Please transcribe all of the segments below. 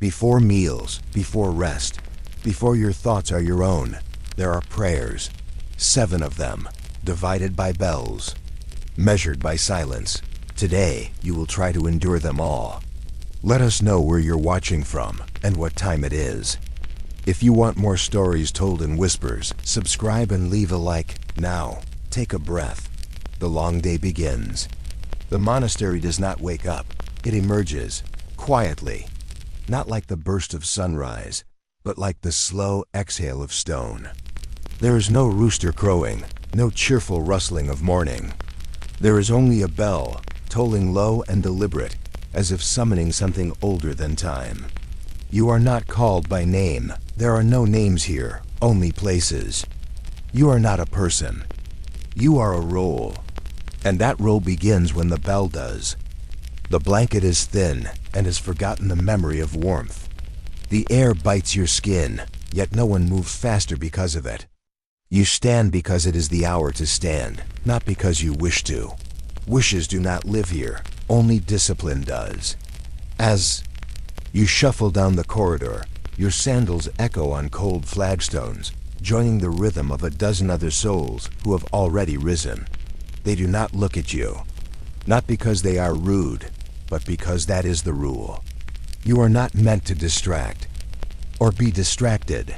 Before meals, before rest, before your thoughts are your own, there are prayers. 7 of them, divided by bells, measured by silence. Today, you will try to endure them all. Let us know where you're watching from and what time it is. If you want more stories told in whispers, subscribe and leave a like. Now, take a breath. The long day begins. The monastery does not wake up. It emerges, quietly, not like the burst of sunrise, but like the slow exhale of stone. There is no rooster crowing, no cheerful rustling of morning. There is only a bell, tolling low and deliberate, as if summoning something older than time. You are not called by name. There are no names here, only places. You are not a person. You are a role. And that role begins when the bell does. The blanket is thin and has forgotten the memory of warmth. The air bites your skin, yet no one moves faster because of it. You stand because it is the hour to stand, not because you wish to. Wishes do not live here, only discipline does. As you shuffle down the corridor, your sandals echo on cold flagstones, joining the rhythm of a dozen other souls who have already risen. They do not look at you, not because they are rude, but because that is the rule. You are not meant to distract, or be distracted.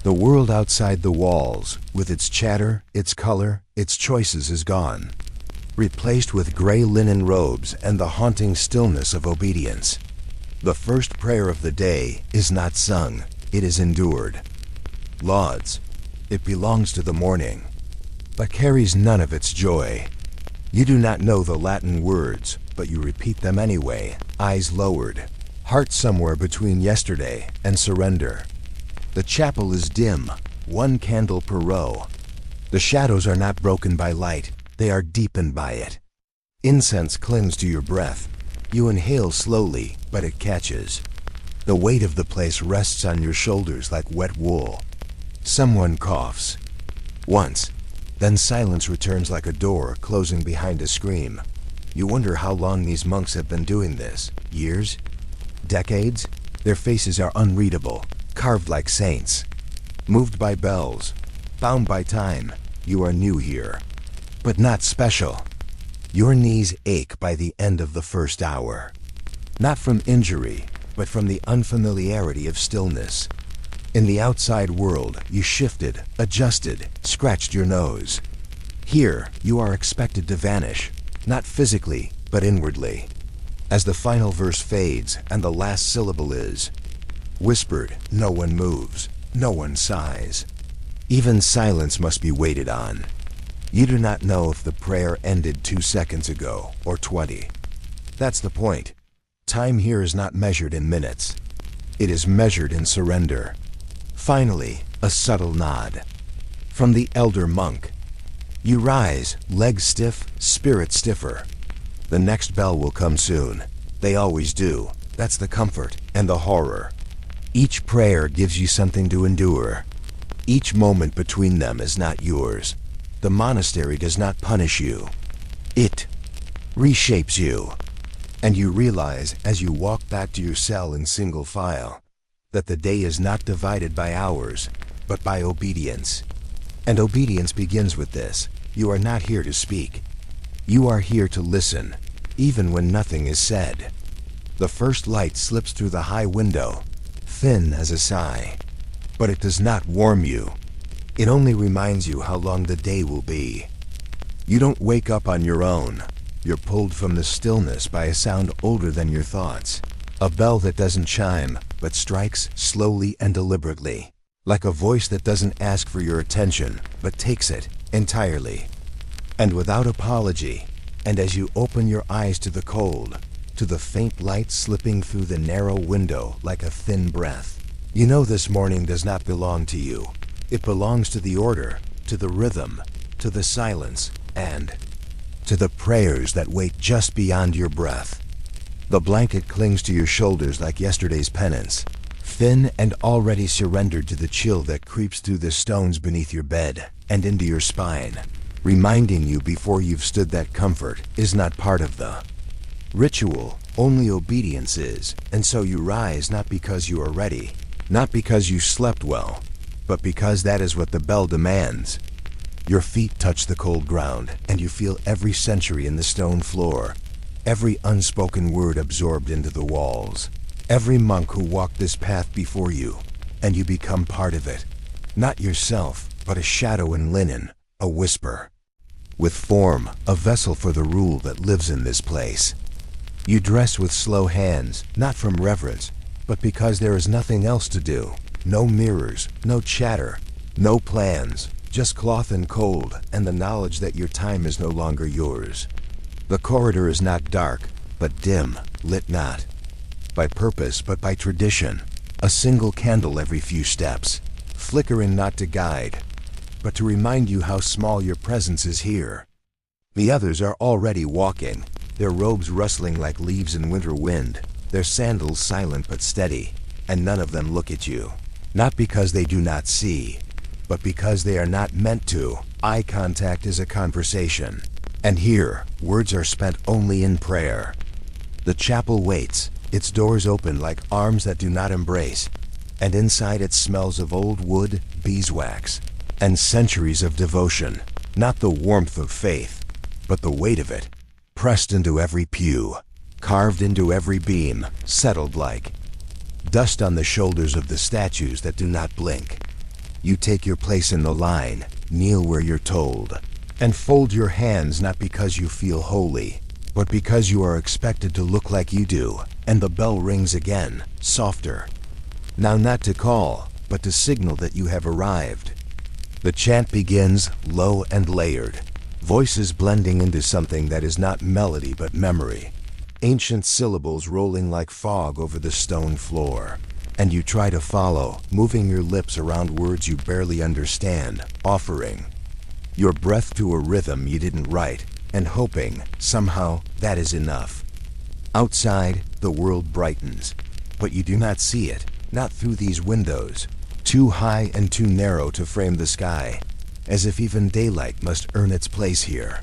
The world outside the walls, with its chatter, its color, its choices is gone, replaced with gray linen robes and the haunting stillness of obedience. The first prayer of the day is not sung, it is endured. Lauds, it belongs to the morning, but carries none of its joy. You do not know the Latin words, but you repeat them anyway, eyes lowered, heart somewhere between yesterday and surrender. The chapel is dim, 1 candle per row. The shadows are not broken by light, they are deepened by it. Incense clings to your breath. You inhale slowly, but it catches. The weight of the place rests on your shoulders like wet wool. Someone coughs. Once, then silence returns like a door closing behind a scream. You wonder how long these monks have been doing this. Years? Decades? Their faces are unreadable, carved like saints. Moved by bells, bound by time, you are new here. But not special. Your knees ache by the end of the first hour. Not from injury, but from the unfamiliarity of stillness. In the outside world, you shifted, adjusted, scratched your nose. Here, you are expected to vanish, not physically, but inwardly. As the final verse fades and the last syllable is whispered, no one moves, no one sighs. Even silence must be waited on. You do not know if the prayer ended 2 seconds ago or 20. That's the point. Time here is not measured in minutes. It is measured in surrender. Finally, a subtle nod from the elder monk. You rise, legs stiff, spirit stiffer. The next bell will come soon. They always do. That's the comfort and the horror. Each prayer gives you something to endure. Each moment between them is not yours. The monastery does not punish you. It reshapes you. And you realize as you walk back to your cell in single file that the day is not divided by hours, but by obedience. And obedience begins with this. You are not here to speak. You are here to listen, even when nothing is said. The first light slips through the high window, thin as a sigh. But it does not warm you. It only reminds you how long the day will be. You don't wake up on your own. You're pulled from the stillness by a sound older than your thoughts. A bell that doesn't chime, but strikes slowly and deliberately. Like a voice that doesn't ask for your attention, but takes it entirely. And without apology, and as you open your eyes to the cold, to the faint light slipping through the narrow window like a thin breath, you know this morning does not belong to you. It belongs to the order, to the rhythm, to the silence, and to the prayers that wait just beyond your breath. The blanket clings to your shoulders like yesterday's penance, thin and already surrendered to the chill that creeps through the stones beneath your bed and into your spine, reminding you before you've stood that comfort is not part of the ritual Only obedience is, and so you rise not because you are ready, not because you slept well, but because that is what the bell demands. Your feet touch the cold ground, and you feel every century in the stone floor, every unspoken word absorbed into the walls, every monk who walked this path before you, and you become part of it. Not yourself, but a shadow in linen, a whisper. With form, a vessel for the rule that lives in this place. You dress with slow hands, not from reverence, but because there is nothing else to do. No mirrors, no chatter, no plans, just cloth and cold, and the knowledge that your time is no longer yours. The corridor is not dark, but dim, lit not by purpose but by tradition. A single candle every few steps, flickering not to guide, but to remind you how small your presence is here. The others are already walking, their robes rustling like leaves in winter wind, their sandals silent but steady, and none of them look at you. Not because they do not see, but because they are not meant to. Eye contact is a conversation, and here, words are spent only in prayer. The chapel waits, its doors open like arms that do not embrace, and inside it smells of old wood, beeswax, and centuries of devotion. Not the warmth of faith, but the weight of it, pressed into every pew, carved into every beam, settled like dust on the shoulders of the statues that do not blink. You take your place in the line, kneel where you're told, and fold your hands not because you feel holy, but because you are expected to look like you do. And the bell rings again, softer. Now not to call, but to signal that you have arrived. The chant begins, low and layered, voices blending into something that is not melody but memory. Ancient syllables rolling like fog over the stone floor. And you try to follow, moving your lips around words you barely understand, offering your breath to a rhythm you didn't write, and hoping, somehow, that is enough. Outside, the world brightens, but you do not see it, not through these windows, too high and too narrow to frame the sky, as if even daylight must earn its place here.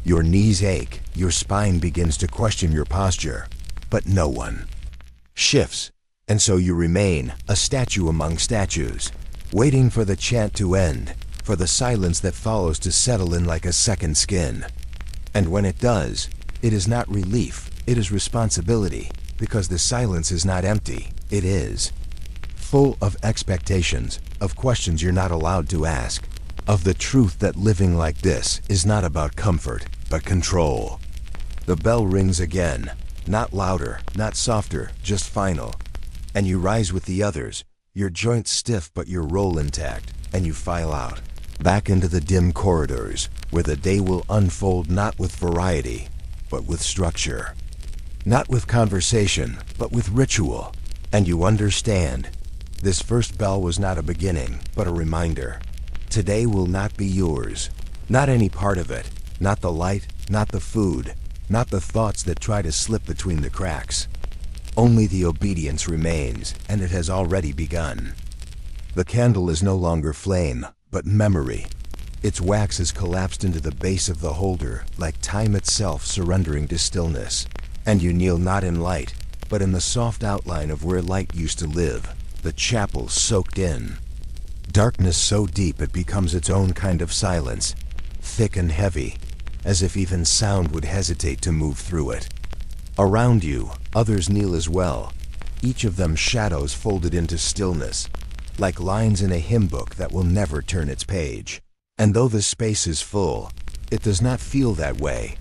Your knees ache, your spine begins to question your posture, but no one shifts, and so you remain, a statue among statues, waiting for the chant to end, for the silence that follows to settle in like a second skin. And when it does, it is not relief, it is responsibility, because the silence is not empty, it is full of expectations, of questions you're not allowed to ask, of the truth that living like this is not about comfort, but control. The bell rings again, not louder, not softer, just final. And you rise with the others, your joints stiff but your role intact, and you file out, back into the dim corridors, where the day will unfold not with variety, but with structure. Not with conversation, but with ritual. And you understand, this first bell was not a beginning, but a reminder. Today will not be yours. Not any part of it. Not the light, not the food, not the thoughts that try to slip between the cracks. Only the obedience remains, and it has already begun. The candle is no longer flame, but memory. Its wax has collapsed into the base of the holder, like time itself surrendering to stillness. And you kneel not in light, but in the soft outline of where light used to live, the chapel soaked in. Darkness so deep it becomes its own kind of silence, thick and heavy, as if even sound would hesitate to move through it. Around you, others kneel as well, each of them shadows folded into stillness, like lines in a hymn book that will never turn its page. And though the space is full, it does not feel that way.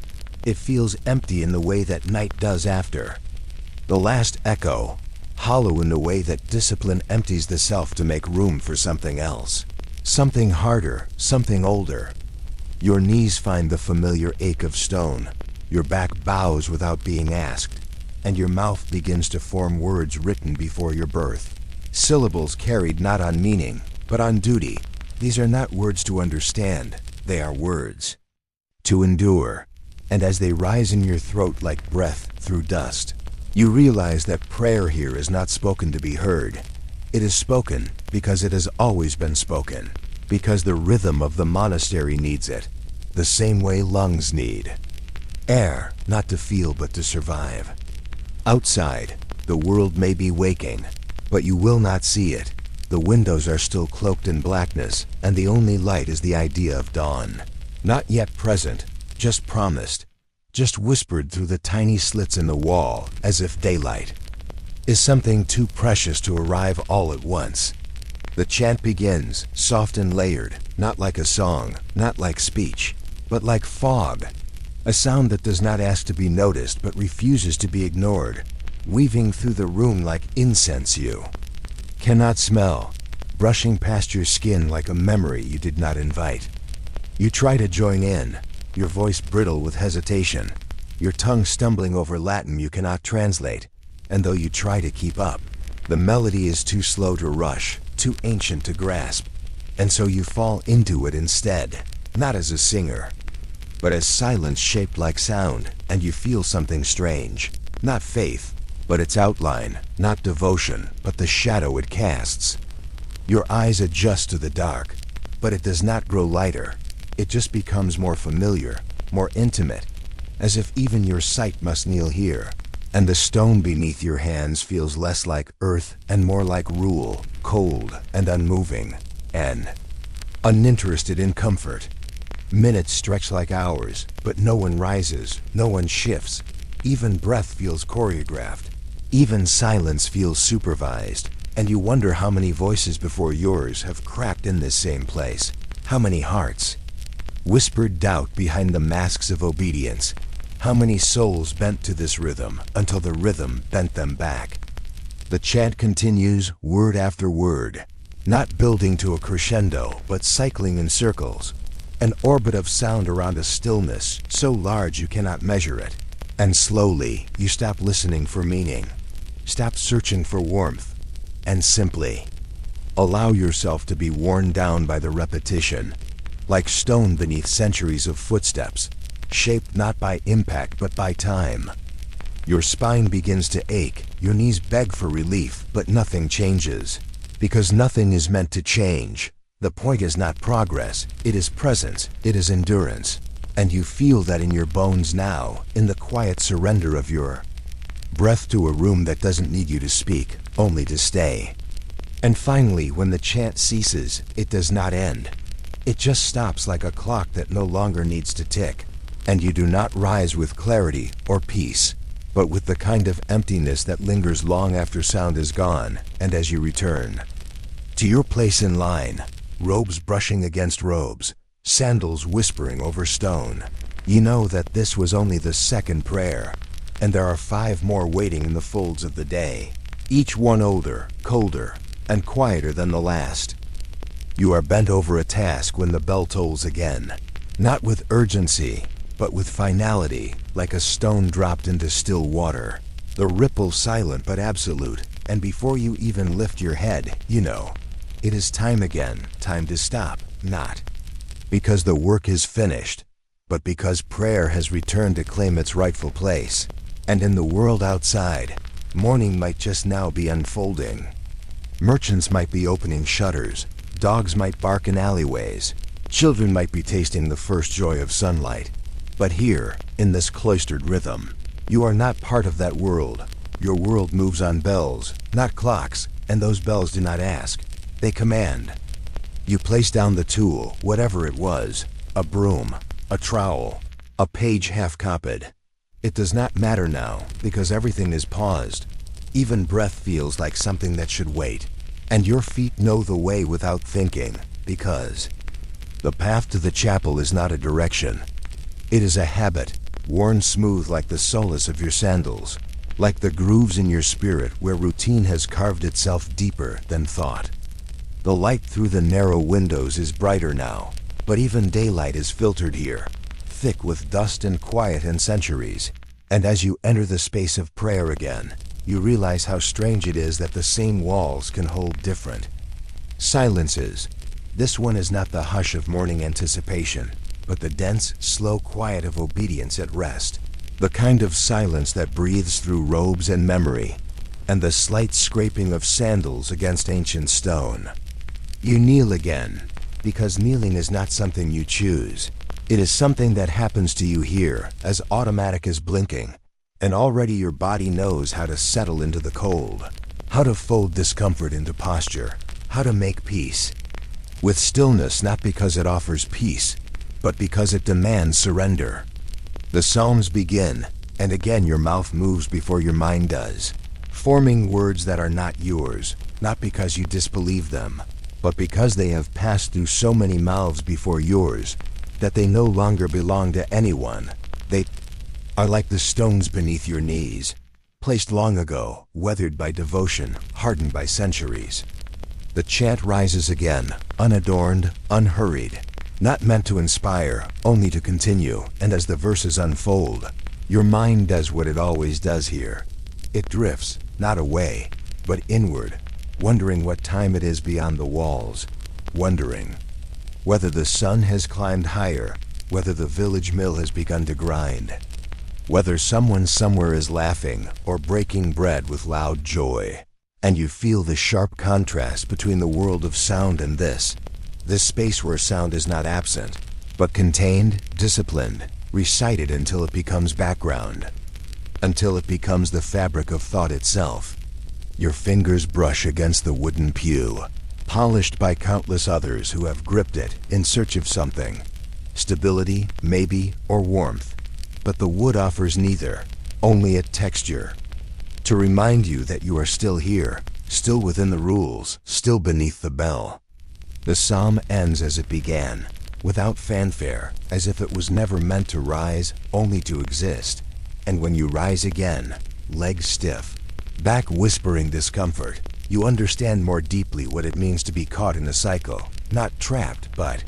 It feels empty in the way that night does after. The last echo, hollow in the way that discipline empties the self to make room for something else. Something harder, something older. Your knees find the familiar ache of stone. Your back bows without being asked, and your mouth begins to form words written before your birth. Syllables carried not on meaning, but on duty. These are not words to understand, they are words to endure. And as they rise in your throat like breath through dust, you realize that prayer here is not spoken to be heard. It is spoken because it has always been spoken, because the rhythm of the monastery needs it, the same way lungs need air, not to feel but to survive. Outside, the world may be waking, but you will not see it. The windows are still cloaked in blackness, and the only light is the idea of dawn. Not yet present, just promised, just whispered through the tiny slits in the wall, as if daylight is something too precious to arrive all at once. The chant begins, soft and layered, not like a song, not like speech, but like fog. A sound that does not ask to be noticed but refuses to be ignored, weaving through the room like incense you cannot smell, brushing past your skin like a memory you did not invite. You try to join in, your voice brittle with hesitation, your tongue stumbling over Latin you cannot translate, and though you try to keep up, the melody is too slow to rush, too ancient to grasp, and so you fall into it instead, not as a singer, but as silence shaped like sound, and you feel something strange, not faith, but its outline, not devotion, but the shadow it casts. Your eyes adjust to the dark, but it does not grow lighter. It just becomes more familiar, more intimate, as if even your sight must kneel here, and the stone beneath your hands feels less like earth and more like rule, cold and unmoving, and uninterested in comfort. Minutes stretch like hours, but no one rises, no one shifts. Even breath feels choreographed. Even silence feels supervised. And you wonder how many voices before yours have cracked in this same place. How many hearts whispered doubt behind the masks of obedience. How many souls bent to this rhythm until the rhythm bent them back. The chant continues word after word, not building to a crescendo, but cycling in circles. An orbit of sound around a stillness so large you cannot measure it. And slowly, you stop listening for meaning, stop searching for warmth, and simply allow yourself to be worn down by the repetition, like stone beneath centuries of footsteps, shaped not by impact but by time. Your spine begins to ache, your knees beg for relief, but nothing changes, because nothing is meant to change. The point is not progress, it is presence, it is endurance. And you feel that in your bones now, in the quiet surrender of your breath to a room that doesn't need you to speak, only to stay. And finally, when the chant ceases, it does not end. It just stops like a clock that no longer needs to tick. And you do not rise with clarity or peace, but with the kind of emptiness that lingers long after sound is gone, and as you return to your place in line, robes brushing against robes, sandals whispering over stone, you know that this was only the second prayer, and there are 5 more waiting in the folds of the day, each one older, colder, and quieter than the last. You are bent over a task when the bell tolls again, not with urgency, but with finality, like a stone dropped into still water. The ripple silent but absolute, and before you even lift your head, you know, it is time again, time to stop, not because the work is finished, but because prayer has returned to claim its rightful place. And in the world outside, morning might just now be unfolding. Merchants might be opening shutters, dogs might bark in alleyways, children might be tasting the first joy of sunlight. But here, in this cloistered rhythm, you are not part of that world. Your world moves on bells, not clocks, and those bells do not ask. They command. You place down the tool, whatever it was, a broom, a trowel, a page half-copied. It does not matter now, because everything is paused. Even breath feels like something that should wait. And your feet know the way without thinking, because the path to the chapel is not a direction. It is a habit, worn smooth like the soles of your sandals, like the grooves in your spirit where routine has carved itself deeper than thought. The light through the narrow windows is brighter now, but even daylight is filtered here, thick with dust and quiet and centuries. And as you enter the space of prayer again, you realize how strange it is that the same walls can hold different silences. This one is not the hush of morning anticipation, but the dense, slow quiet of obedience at rest. The kind of silence that breathes through robes and memory, and the slight scraping of sandals against ancient stone. You kneel again, because kneeling is not something you choose. It is something that happens to you here, as automatic as blinking. And already your body knows how to settle into the cold, how to fold discomfort into posture, how to make peace. With stillness, not because it offers peace, but because it demands surrender. The Psalms begin, and again your mouth moves before your mind does, forming words that are not yours, not because you disbelieve them, but because they have passed through so many mouths before yours that they no longer belong to anyone. They are like the stones beneath your knees, placed long ago, weathered by devotion, hardened by centuries. The chant rises again, unadorned, unhurried, not meant to inspire, only to continue, and as the verses unfold, your mind does what it always does here. It drifts, not away, but inward, wondering what time it is beyond the walls, wondering whether the sun has climbed higher, whether the village mill has begun to grind, whether someone somewhere is laughing or breaking bread with loud joy. And you feel the sharp contrast between the world of sound and this space where sound is not absent, but contained, disciplined, recited until it becomes background, until it becomes the fabric of thought itself. Your fingers brush against the wooden pew, polished by countless others who have gripped it in search of something. Stability, maybe, or warmth. But the wood offers neither, only a texture. To remind you that you are still here, still within the rules, still beneath the bell. The psalm ends as it began, without fanfare, as if it was never meant to rise, only to exist. And when you rise again, legs stiff, back whispering discomfort, you understand more deeply what it means to be caught in a cycle, not trapped, but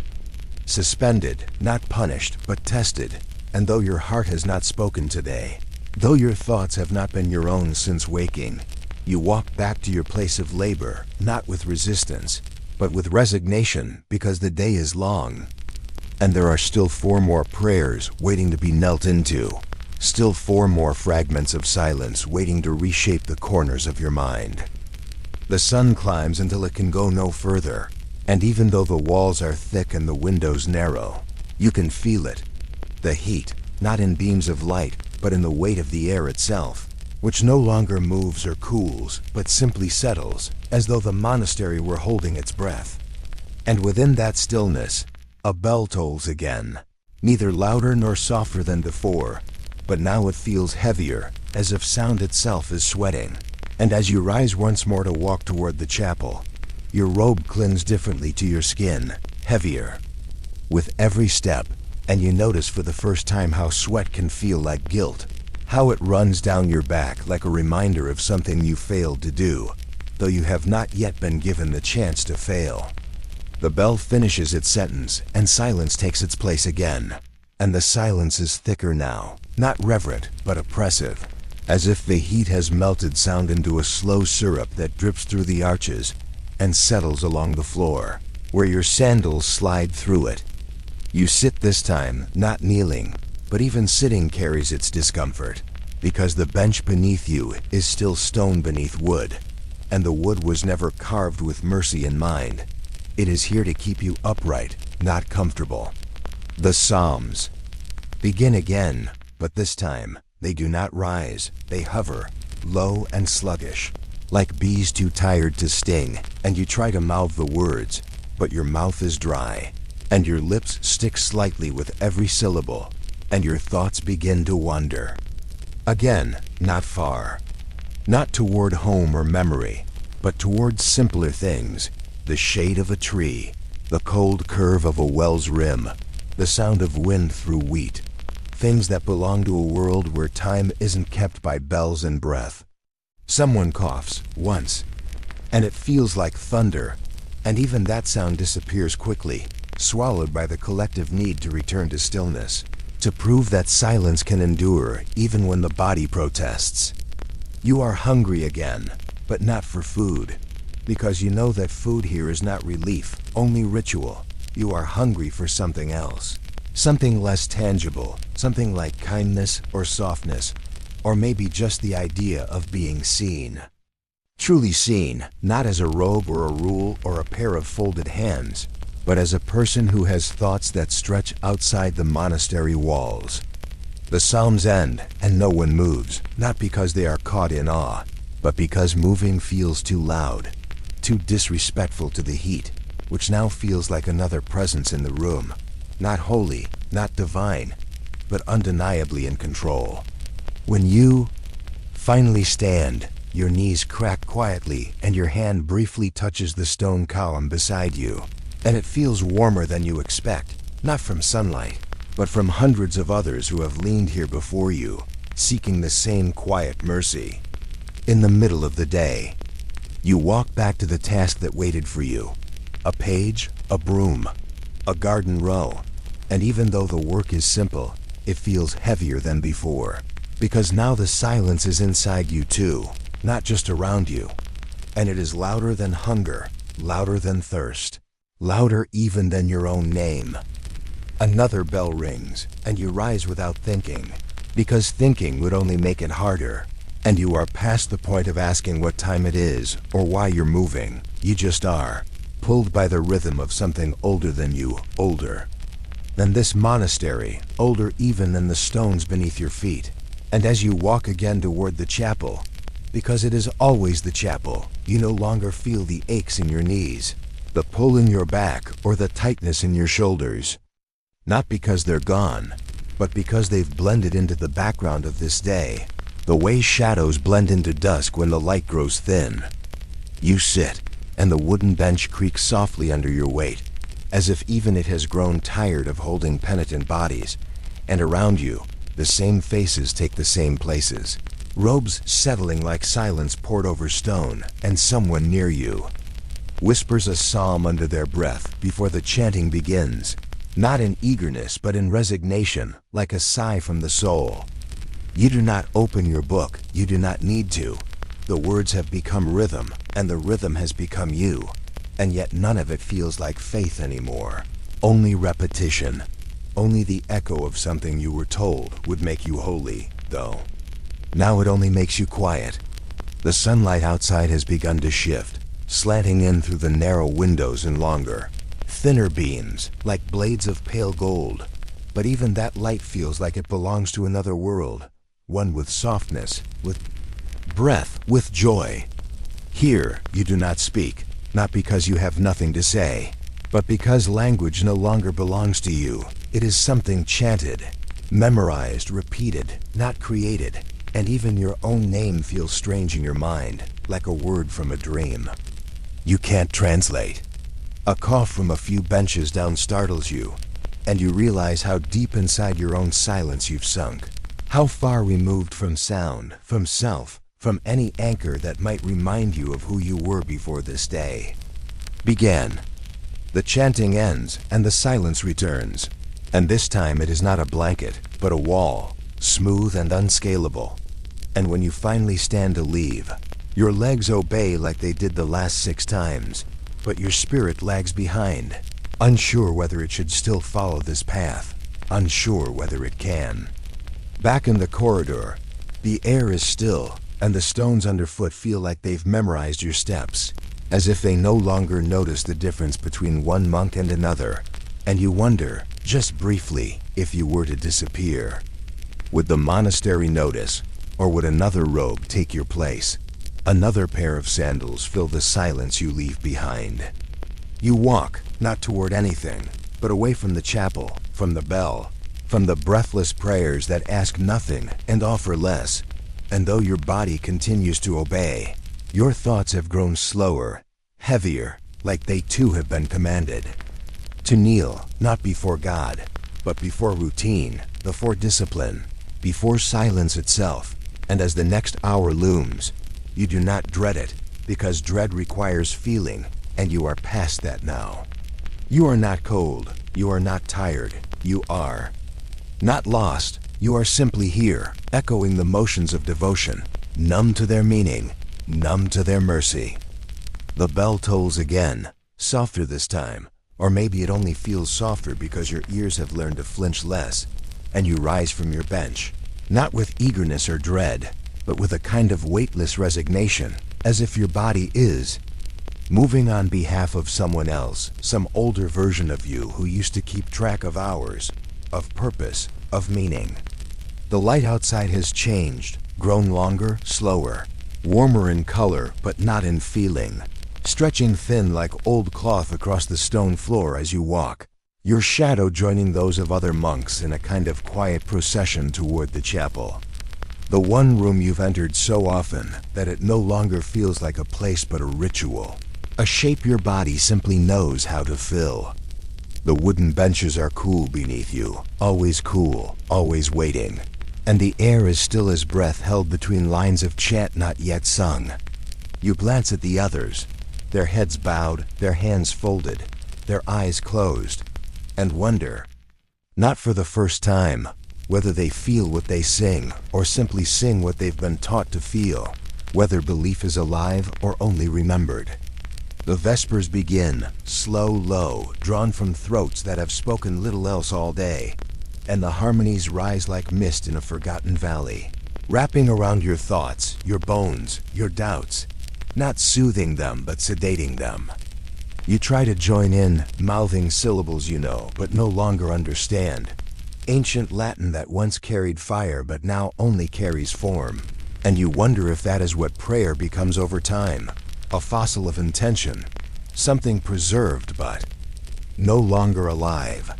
suspended, not punished, but tested. And though your heart has not spoken today, though your thoughts have not been your own since waking, you walk back to your place of labor, not with resistance, but with resignation, because the day is long. And there are still 4 more prayers waiting to be knelt into, still 4 more fragments of silence waiting to reshape the corners of your mind. The sun climbs until it can go no further, and even though the walls are thick and the windows narrow, you can feel it. The heat, not in beams of light, but in the weight of the air itself, which no longer moves or cools, but simply settles, as though the monastery were holding its breath. And within that stillness, a bell tolls again, neither louder nor softer than before, but now it feels heavier, as if sound itself is sweating. And as you rise once more to walk toward the chapel, your robe clings differently to your skin, heavier with every step, and you notice for the first time how sweat can feel like guilt, how it runs down your back like a reminder of something you failed to do, though you have not yet been given the chance to fail. The bell finishes its sentence, and silence takes its place again. And the silence is thicker now, not reverent, but oppressive, as if the heat has melted sound into a slow syrup that drips through the arches and settles along the floor, where your sandals slide through it. You sit this time, not kneeling, but even sitting carries its discomfort, because the bench beneath you is still stone beneath wood, and the wood was never carved with mercy in mind. It is here to keep you upright, not comfortable. The Psalms begin again, but this time they do not rise, they hover, low and sluggish, like bees too tired to sting, and you try to mouth the words, but your mouth is dry, and your lips stick slightly with every syllable, and your thoughts begin to wander. Again, not far, not toward home or memory, but toward simpler things, the shade of a tree, the cold curve of a well's rim, the sound of wind through wheat, things that belong to a world where time isn't kept by bells and breath. Someone coughs, once, and it feels like thunder, and even that sound disappears quickly, swallowed by the collective need to return to stillness, to prove that silence can endure even when the body protests. You are hungry again, but not for food, because you know that food here is not relief, only ritual. You are hungry for something else, something less tangible, something like kindness or softness, or maybe just the idea of being seen. Truly seen, not as a robe or a rule or a pair of folded hands, but as a person who has thoughts that stretch outside the monastery walls. The psalms end, and no one moves, not because they are caught in awe, but because moving feels too loud, too disrespectful to the heat, which now feels like another presence in the room. Not holy, not divine, but undeniably in control. When you finally stand, your knees crack quietly and your hand briefly touches the stone column beside you. And it feels warmer than you expect, not from sunlight, but from hundreds of others who have leaned here before you, seeking the same quiet mercy. In the middle of the day, you walk back to the task that waited for you. A page, a broom, a garden row. And even though the work is simple, it feels heavier than before. Because now the silence is inside you too, not just around you. And it is louder than hunger, louder than thirst, louder even than your own name. Another bell rings, and you rise without thinking, because thinking would only make it harder. And you are past the point of asking what time it is or why you're moving. You just are, pulled by the rhythm of something older than you, older than this monastery, older even than the stones beneath your feet. And as you walk again toward the chapel, because it is always the chapel, you no longer feel the aches in your knees, the pull in your back, or the tightness in your shoulders. Not because they're gone, but because they've blended into the background of this day, the way shadows blend into dusk when the light grows thin. You sit, and the wooden bench creaks softly under your weight, as if even it has grown tired of holding penitent bodies. And around you, the same faces take the same places, robes settling like silence poured over stone, and someone near you whispers a psalm under their breath before the chanting begins, not in eagerness but in resignation, like a sigh from the soul. You do not open your book, you do not need to. The words have become rhythm, and the rhythm has become you. And yet none of it feels like faith anymore. Only repetition. Only the echo of something you were told would make you holy, though. Now it only makes you quiet. The sunlight outside has begun to shift, slanting in through the narrow windows in longer, thinner beams, like blades of pale gold. But even that light feels like it belongs to another world, one with softness, with breath, with joy. Here you do not speak, not because you have nothing to say, but because language no longer belongs to you. It is something chanted, memorized, repeated, not created. And even your own name feels strange in your mind, like a word from a dream. You can't translate. A cough from a few benches down startles you, and you realize how deep inside your own silence you've sunk. How far removed from sound, from self, from any anchor that might remind you of who you were before this day began. The chanting ends, and the silence returns. And this time it is not a blanket, but a wall, smooth and unscalable. And when you finally stand to leave, your legs obey like they did the last 6 times, but your spirit lags behind, unsure whether it should still follow this path, unsure whether it can. Back in the corridor, the air is still, and the stones underfoot feel like they've memorized your steps, as if they no longer notice the difference between one monk and another. And you wonder, just briefly, if you were to disappear, would the monastery notice? Or would another robe take your place? Another pair of sandals fill the silence you leave behind. You walk, not toward anything, but away from the chapel, from the bell, from the breathless prayers that ask nothing and offer less. And though your body continues to obey, your thoughts have grown slower, heavier, like they too have been commanded. To kneel, not before God, but before routine, before discipline, before silence itself. And as the next hour looms, you do not dread it, because dread requires feeling, and you are past that now. You are not cold, you are not tired, you are not lost, you are simply here, echoing the motions of devotion, numb to their meaning, numb to their mercy. The bell tolls again, softer this time, or maybe it only feels softer because your ears have learned to flinch less, and you rise from your bench. Not with eagerness or dread, but with a kind of weightless resignation, as if your body is moving on behalf of someone else, some older version of you who used to keep track of hours, of purpose, of meaning. The light outside has changed, grown longer, slower, warmer in color but not in feeling, stretching thin like old cloth across the stone floor as you walk, your shadow joining those of other monks in a kind of quiet procession toward the chapel. The one room you've entered so often that it no longer feels like a place but a ritual, a shape your body simply knows how to fill. The wooden benches are cool beneath you, always cool, always waiting, and the air is still as breath held between lines of chant not yet sung. You glance at the others, their heads bowed, their hands folded, their eyes closed, and wonder, not for the first time, whether they feel what they sing or simply sing what they've been taught to feel, whether belief is alive or only remembered. The Vespers begin, slow, low, drawn from throats that have spoken little else all day, and the harmonies rise like mist in a forgotten valley, wrapping around your thoughts, your bones, your doubts, not soothing them but sedating them. You try to join in, mouthing syllables you know but no longer understand, ancient Latin that once carried fire but now only carries form, and you wonder if that is what prayer becomes over time. A fossil of intention, something preserved but no longer alive.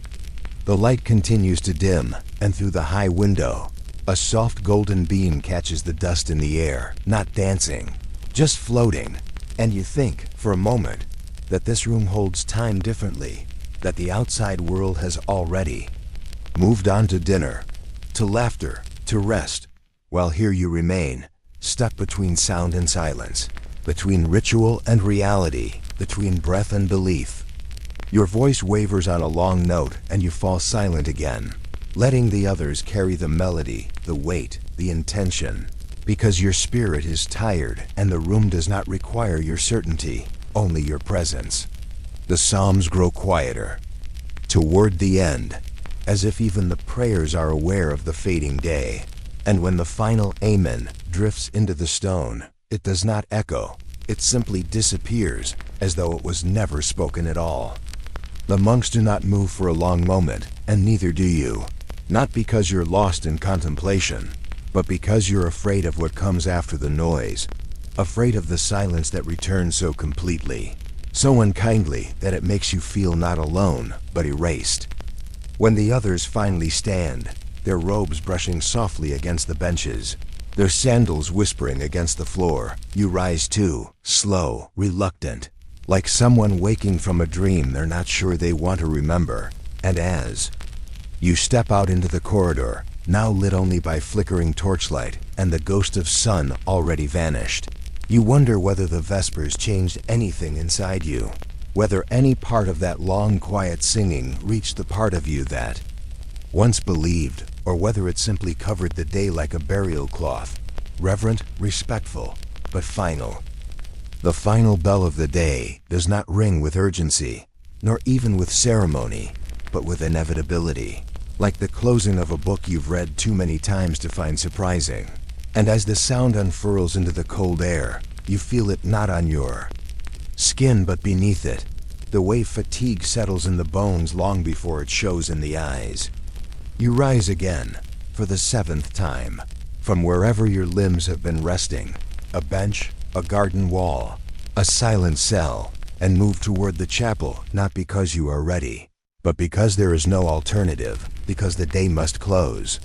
The light continues to dim, and through the high window, a soft golden beam catches the dust in the air, not dancing, just floating, and you think, for a moment, that this room holds time differently, that the outside world has already moved on to dinner, to laughter, to rest, while here you remain, stuck between sound and silence, between ritual and reality, between breath and belief. Your voice wavers on a long note and you fall silent again, letting the others carry the melody, the weight, the intention, because your spirit is tired and the room does not require your certainty, only your presence. The psalms grow quieter. Toward the end, as if even the prayers are aware of the fading day, and when the final Amen drifts into the stone, it does not echo, it simply disappears, as though it was never spoken at all. The monks do not move for a long moment, and neither do you. Not because you're lost in contemplation, but because you're afraid of what comes after the noise, afraid of the silence that returns so completely, so unkindly that it makes you feel not alone, but erased. When the others finally stand, their robes brushing softly against the benches, their sandals whispering against the floor, you rise too, slow, reluctant, like someone waking from a dream they're not sure they want to remember, and as you step out into the corridor, now lit only by flickering torchlight and the ghost of sun already vanished, you wonder whether the Vespers changed anything inside you, whether any part of that long quiet singing reached the part of you that once believed, or whether it simply covered the day like a burial cloth, reverent, respectful, but final. The final bell of the day does not ring with urgency, nor even with ceremony, but with inevitability, like the closing of a book you've read too many times to find surprising. And as the sound unfurls into the cold air, you feel it not on your skin but beneath it, the way fatigue settles in the bones long before it shows in the eyes. You rise again, for the 7th time, from wherever your limbs have been resting, a bench, a garden wall, a silent cell, and move toward the chapel not because you are ready, but because there is no alternative, because the day must close.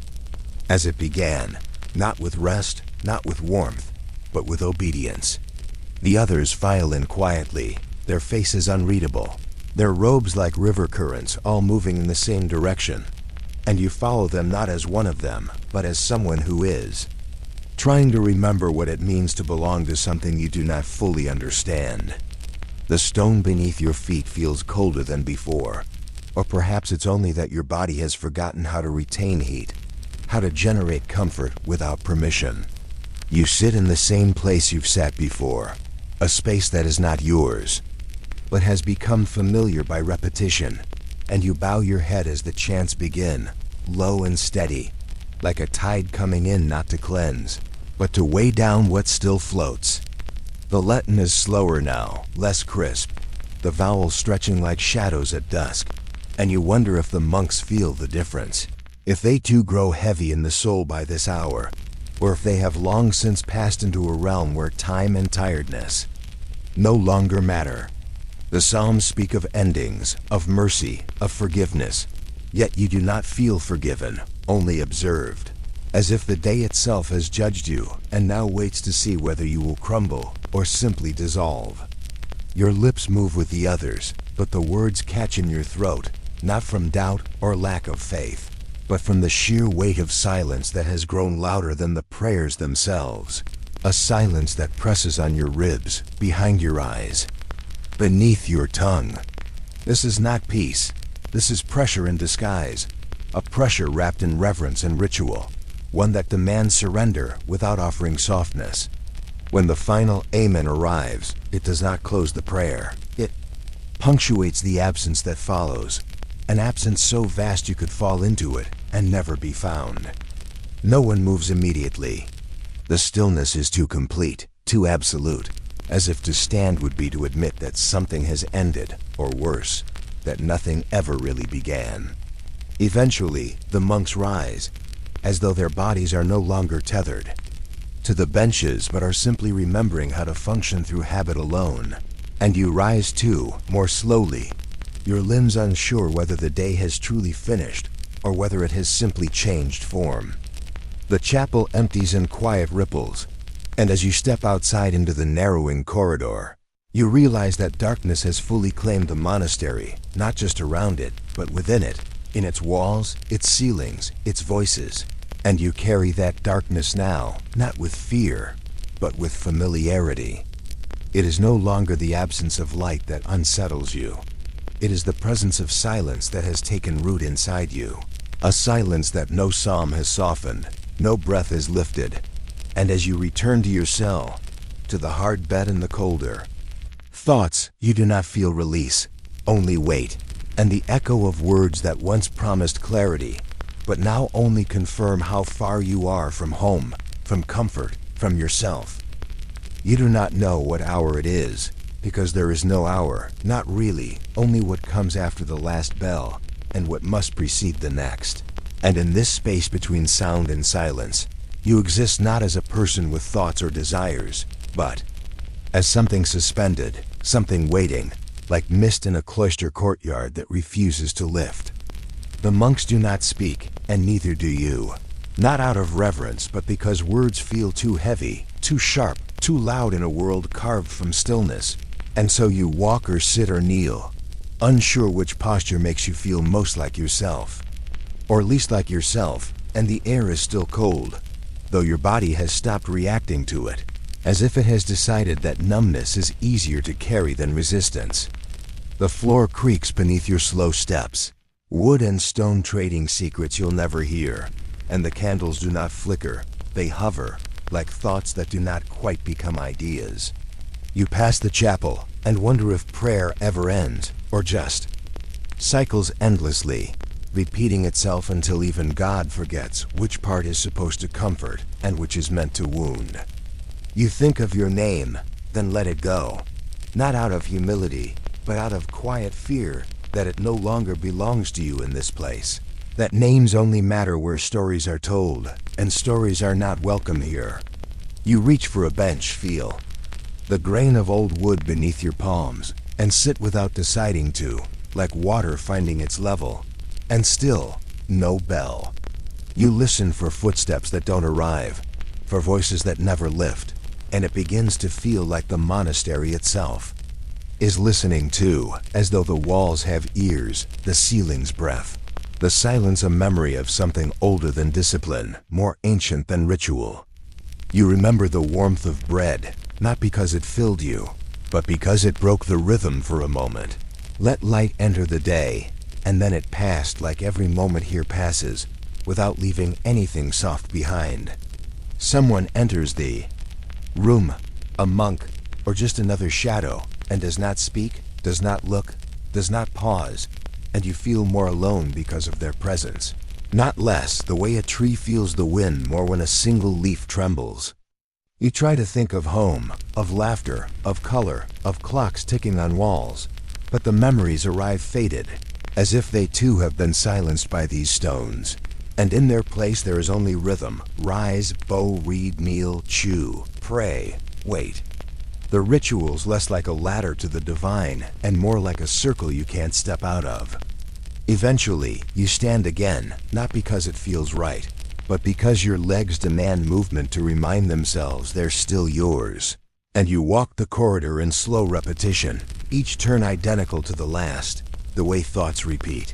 As it began, not with rest, not with warmth, but with obedience. The others file in quietly, their faces unreadable, their robes like river currents all moving in the same direction, and you follow them not as one of them, but as someone who is, trying to remember what it means to belong to something you do not fully understand. The stone beneath your feet feels colder than before, or perhaps it's only that your body has forgotten how to retain heat, how to generate comfort without permission. You sit in the same place you've sat before, a space that is not yours, but has become familiar by repetition, and you bow your head as the chants begin, low and steady, like a tide coming in not to cleanse, but to weigh down what still floats. The Latin is slower now, less crisp, the vowels stretching like shadows at dusk, and you wonder if the monks feel the difference, If they too grow heavy in the soul by this hour, or if they have long since passed into a realm where time and tiredness no longer matter. The Psalms speak of endings, of mercy, of forgiveness, yet you do not feel forgiven, only observed, as if the day itself has judged you and now waits to see whether you will crumble or simply dissolve. Your lips move with the others, but the words catch in your throat, not from doubt or lack of faith, but from the sheer weight of silence that has grown louder than the prayers themselves. A silence that presses on your ribs, behind your eyes, beneath your tongue. This is not peace. This is pressure in disguise. A pressure wrapped in reverence and ritual. One that demands surrender without offering softness. When the final amen arrives, it does not close the prayer. It punctuates the absence that follows. An absence so vast you could fall into it and never be found. No one moves immediately. The stillness is too complete, too absolute, as if to stand would be to admit that something has ended, or worse, that nothing ever really began. Eventually, the monks rise, as though their bodies are no longer tethered to the benches but are simply remembering how to function through habit alone. And you rise too, more slowly, your limbs unsure whether the day has truly finished or whether it has simply changed form. The chapel empties in quiet ripples, and as you step outside into the narrowing corridor, you realize that darkness has fully claimed the monastery, not just around it, but within it, in its walls, its ceilings, its voices. And you carry that darkness now, not with fear, but with familiarity. It is no longer the absence of light that unsettles you. It is the presence of silence that has taken root inside you. A silence that no psalm has softened, no breath has lifted. And as you return to your cell, to the hard bed and the colder thoughts, you do not feel release, only weight, and the echo of words that once promised clarity, but now only confirm how far you are from home, from comfort, from yourself. You do not know what hour it is, because there is no hour, not really, only what comes after the last bell, and what must precede the next. And in this space between sound and silence, you exist not as a person with thoughts or desires, but as something suspended, something waiting, like mist in a cloister courtyard that refuses to lift. The monks do not speak, and neither do you. Not out of reverence, but because words feel too heavy, too sharp, too loud in a world carved from stillness. And so you walk or sit or kneel, unsure which posture makes you feel most like yourself. Or least like yourself, and the air is still cold, though your body has stopped reacting to it, as if it has decided that numbness is easier to carry than resistance. The floor creaks beneath your slow steps, wood and stone trading secrets you'll never hear, and the candles do not flicker, they hover, like thoughts that do not quite become ideas. You pass the chapel, and wonder if prayer ever ends, or just cycles endlessly, repeating itself until even God forgets which part is supposed to comfort and which is meant to wound. You think of your name, then let it go, not out of humility, but out of quiet fear that it no longer belongs to you in this place, that names only matter where stories are told, and stories are not welcome here. You reach for a bench, feel the grain of old wood beneath your palms, and sit without deciding to, like water finding its level. And still, no bell. You listen for footsteps that don't arrive, for voices that never lift, and it begins to feel like the monastery itself is listening too, as though the walls have ears, the ceiling's breath, the silence a memory of something older than discipline, more ancient than ritual. You remember the warmth of bread, not because it filled you, but because it broke the rhythm for a moment. Let light enter the day, and then it passed like every moment here passes, without leaving anything soft behind. Someone enters the room, a monk, or just another shadow, and does not speak, does not look, does not pause, and you feel more alone because of their presence. Not less, the way a tree feels the wind more when a single leaf trembles. You try to think of home, of laughter, of color, of clocks ticking on walls, but the memories arrive faded, as if they too have been silenced by these stones. And in their place there is only rhythm. Rise, bow, read, kneel, chew, pray, wait. The ritual's less like a ladder to the divine and more like a circle you can't step out of. Eventually, you stand again, not because it feels right, but because your legs demand movement to remind themselves they're still yours. And you walk the corridor in slow repetition, each turn identical to the last, the way thoughts repeat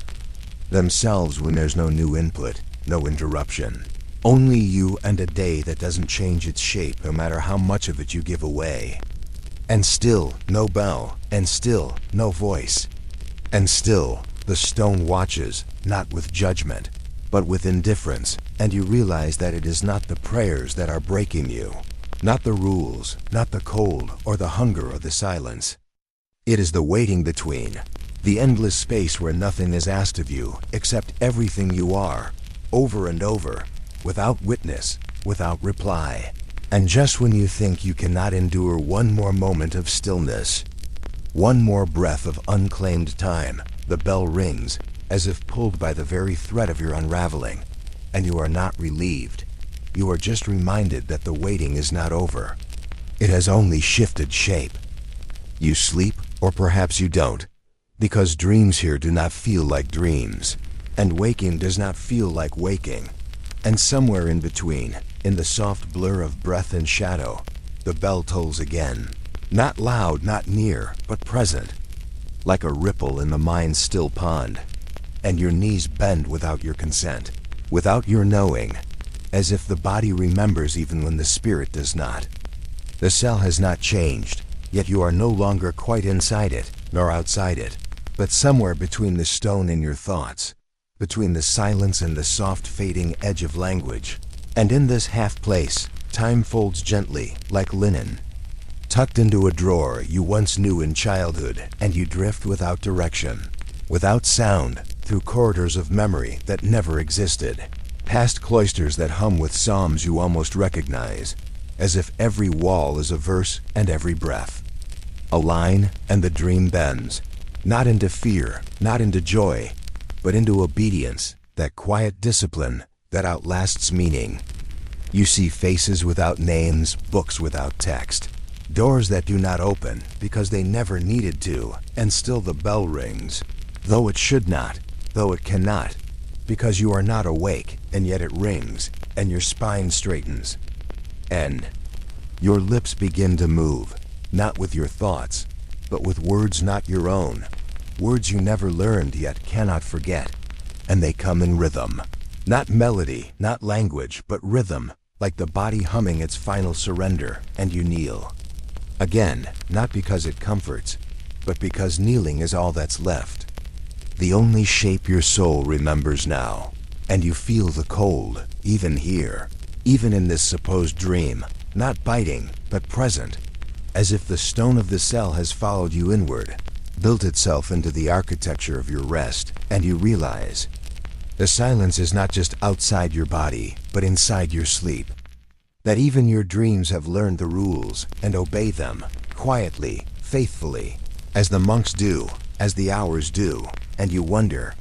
themselves when there's no new input, no interruption. Only you and a day that doesn't change its shape no matter how much of it you give away. And still, no bell, and still, no voice. And still, the stone watches, not with judgment, but with indifference, and you realize that it is not the prayers that are breaking you, not the rules, not the cold, or the hunger, or the silence. It is the waiting between, the endless space where nothing is asked of you except everything you are, over and over, without witness, without reply. And just when you think you cannot endure one more moment of stillness, one more breath of unclaimed time, the bell rings, as if pulled by the very thread of your unraveling, and you are not relieved. You are just reminded that the waiting is not over. It has only shifted shape. You sleep, or perhaps you don't, because dreams here do not feel like dreams, and waking does not feel like waking. And somewhere in between, in the soft blur of breath and shadow, the bell tolls again. Not loud, not near, but present, like a ripple in the mind's still pond. And your knees bend without your consent, without your knowing, as if the body remembers even when the spirit does not. The cell has not changed, yet you are no longer quite inside it, nor outside it, but somewhere between the stone and your thoughts, between the silence and the soft fading edge of language. And in this half place, time folds gently, like linen, tucked into a drawer you once knew in childhood, and you drift without direction, without sound, through corridors of memory that never existed, past cloisters that hum with psalms you almost recognize, as if every wall is a verse and every breath a line, and the dream bends, not into fear, not into joy, but into obedience, that quiet discipline that outlasts meaning. You see faces without names, books without text, doors that do not open because they never needed to, and still the bell rings, though it should not, though it cannot, because you are not awake, and yet it rings, and your spine straightens. And your lips begin to move, not with your thoughts, but with words not your own, words you never learned yet cannot forget, and they come in rhythm. Not melody, not language, but rhythm, like the body humming its final surrender, and you kneel. Again, not because it comforts, but because kneeling is all that's left. The only shape your soul remembers now, and you feel the cold, even here, even in this supposed dream, not biting, but present, as if the stone of the cell has followed you inward, built itself into the architecture of your rest, and you realize the silence is not just outside your body, but inside your sleep. That even your dreams have learned the rules and obey them, quietly, faithfully, as the monks do, as the hours do, and you wonder,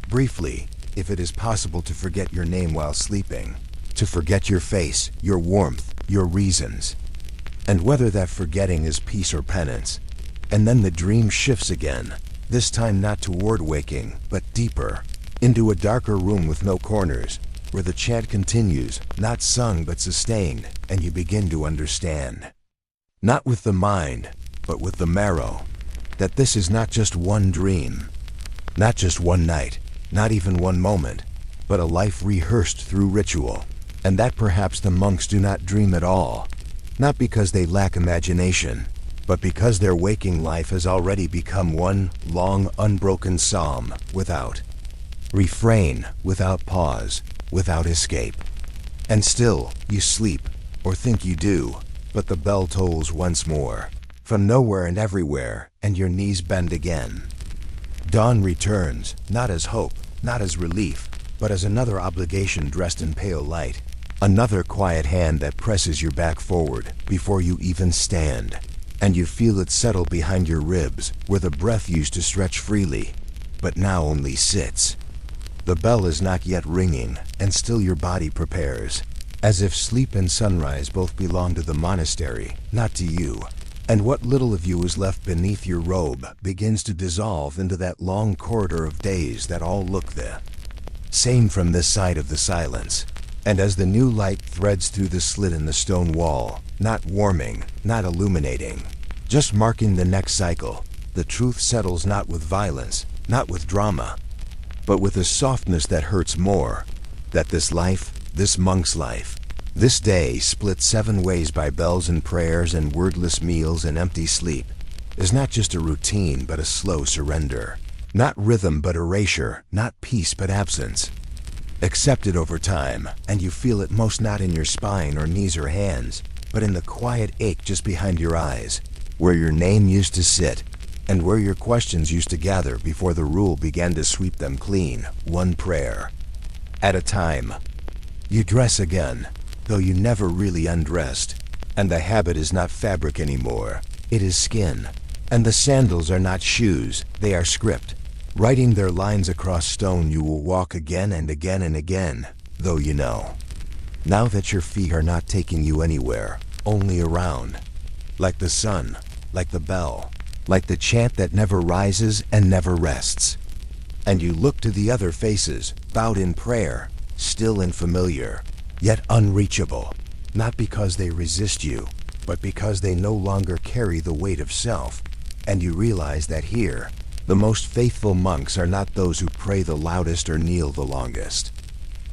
briefly, if it is possible to forget your name while sleeping, to forget your face, your warmth, your reasons, and whether that forgetting is peace or penance. And then the dream shifts again, this time not toward waking, but deeper, into a darker room with no corners, where the chant continues, not sung but sustained, and you begin to understand, not with the mind, but with the marrow, that this is not just one dream, not just one night, not even one moment, but a life rehearsed through ritual, and that perhaps the monks do not dream at all, not because they lack imagination, but because their waking life has already become one long, unbroken psalm, without refrain, without pause, without escape. And still, you sleep, or think you do, but the bell tolls once more, from nowhere and everywhere, and your knees bend again. Dawn returns, not as hope, not as relief, but as another obligation dressed in pale light, another quiet hand that presses your back forward before you even stand, and you feel it settle behind your ribs, where the breath used to stretch freely, but now only sits. The bell is not yet ringing, and still your body prepares, as if sleep and sunrise both belong to the monastery, not to you. And what little of you is left beneath your robe begins to dissolve into that long corridor of days that all look the same from this side of the silence. And as the new light threads through the slit in the stone wall, not warming, not illuminating, just marking the next cycle, the truth settles not with violence, not with drama, but with a softness that hurts more, that this life, this monk's life, this day split 7 ways by bells and prayers and wordless meals and empty sleep, is not just a routine but a slow surrender. Not rhythm but erasure, not peace but absence. Accept it over time, and you feel it most not in your spine or knees or hands, but in the quiet ache just behind your eyes, where your name used to sit, and where your questions used to gather before the rule began to sweep them clean, one prayer at a time. You dress again, though you never really undressed, and the habit is not fabric anymore, it is skin. And the sandals are not shoes, they are script. Writing their lines across stone you will walk again and again and again, though you know. Now that your feet are not taking you anywhere, only around. Like the sun, like the bell, like the chant that never rises and never rests. And you look to the other faces, bowed in prayer, still and familiar, yet unreachable, not because they resist you, but because they no longer carry the weight of self. And you realize that here, the most faithful monks are not those who pray the loudest or kneel the longest,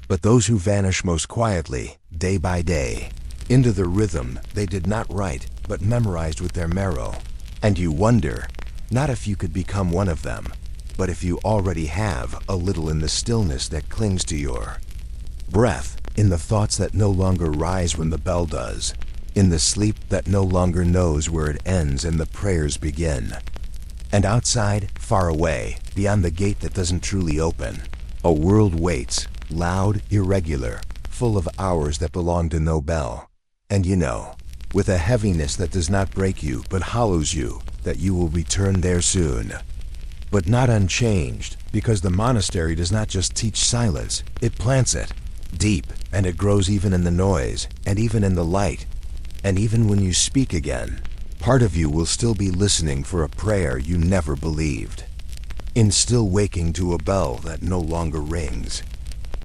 but those who vanish most quietly, day by day, into the rhythm they did not write, but memorized with their marrow. And you wonder, not if you could become one of them, but if you already have a little in the stillness that clings to your breath, in the thoughts that no longer rise when the bell does, in the sleep that no longer knows where it ends and the prayers begin. And outside, far away, beyond the gate that doesn't truly open, a world waits, loud, irregular, full of hours that belong to no bell. And you know, with a heaviness that does not break you but hollows you, that you will return there soon. But not unchanged, because the monastery does not just teach silence, it plants it, deep, and it grows even in the noise, and even in the light. And even when you speak again, part of you will still be listening for a prayer you never believed, in still waking to a bell that no longer rings.